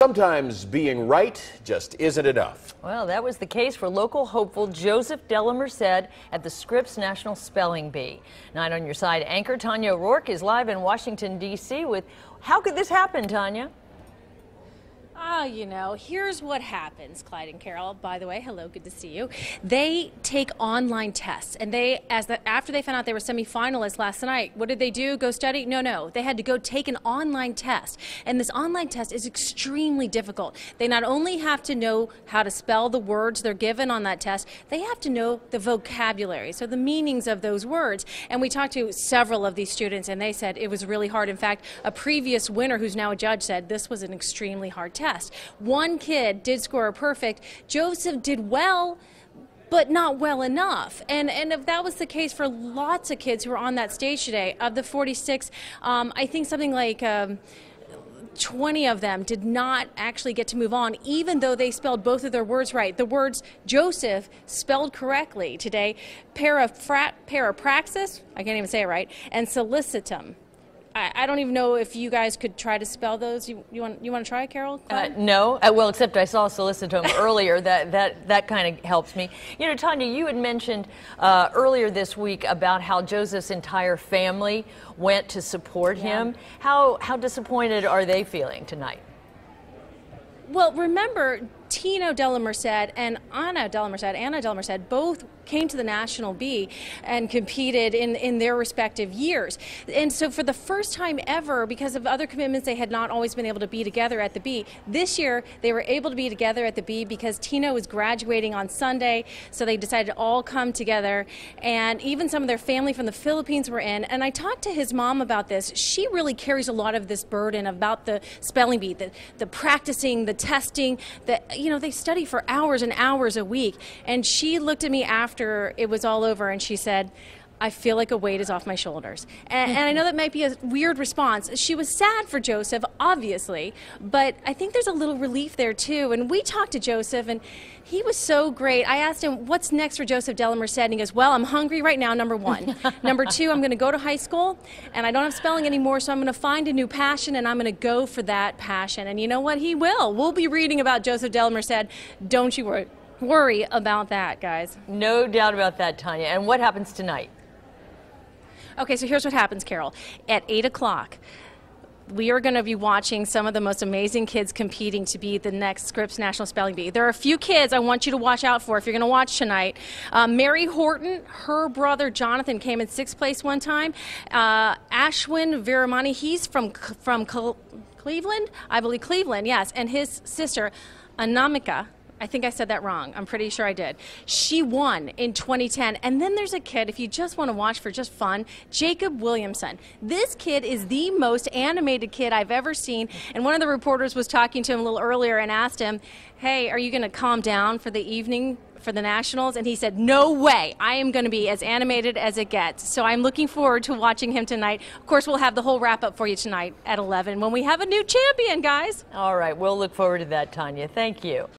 Sometimes being right just isn't enough. Well, that was the case for local hopeful Joseph Della Merced at the Scripps National Spelling Bee. 9 on Your Side anchor Tanya O'Rourke is live in Washington, D.C. with how could this happen, Tanya? Here's what happens, Clyde and Carol. By the way, hello, good to see you. They take online tests, and after they found out they were semifinalists last night, what did they do? Go study? No. They had to go take an online test, and this online test is extremely difficult. They not only have to know how to spell the words they're given on that test, they have to know the vocabulary, so the meanings of those words. And we talked to several of these students, and they said it was really hard. In fact, a previous winner who's now a judge said this was an extremely hard test. One kid did score a perfect. Joseph did well, but not well enough. And if that was the case for lots of kids who were on that stage today, of the 46, I think something like 20 of them did not actually get to move on, even though they spelled both of their words right. The words Joseph spelled correctly today, parapraxis, I can't even say it right, and solicitum. I don't even know if you guys could try to spell those. You want to try, Carol? No. Well, except I saw solicitum earlier. That kind of helps me. You know, Tanya, you had mentioned earlier this week about how Joseph's entire family went to support him. How disappointed are they feeling tonight? Well, remember, Tino Della Merced and Anna Della Merced both came to the National Bee and competed in their respective years. And so for the first time ever, because of other commitments, they had not always been able to be together at the Bee. This year, they were able to be together at the Bee because Tino was graduating on Sunday, so they decided to all come together. And even some of their family from the Philippines were in. And I talked to his mom about this. She really carries a lot of this burden about the spelling bee, the practicing, the testing, they study for hours and hours a week. And she looked at me after it was all over and she said, I feel like a weight is off my shoulders. And I know that might be a weird response. She was sad for Joseph, obviously, but I think there's a little relief there too. And we talked to Joseph and he was so great. I asked him, what's next for Joseph Della Merced? And he goes, well, I'm hungry right now, number one. Number two, I'm going to go to high school and I don't have spelling anymore, so I'm going to find a new passion and I'm going to go for that passion. And you know what? He will. We'll be reading about Joseph Della Merced. Don't you worry about that, guys. No doubt about that, Tanya. And what happens tonight? Okay, so here's what happens, Carol. At 8 o'clock, we are going to be watching some of the most amazing kids competing to be the next Scripps National Spelling Bee. There are a few kids I want you to watch out for if you're going to watch tonight. Mary Horton, her brother Jonathan came in 6th place one time. Ashwin Viramani, he's from Cleveland, I believe Cleveland, yes, and his sister Anamika. I think I said that wrong. I'm pretty sure I did. She won in 2010. And then there's a kid, if you just want to watch for just fun, Jacob Williamson. This kid is the most animated kid I've ever seen. And one of the reporters was talking to him a little earlier and asked him, hey, are you going to calm down for the evening for the Nationals? And he said, no way. I am going to be as animated as it gets. So I'm looking forward to watching him tonight. Of course, we'll have the whole wrap-up for you tonight at 11 when we have a new champion, guys. All right. We'll look forward to that, Tanya. Thank you.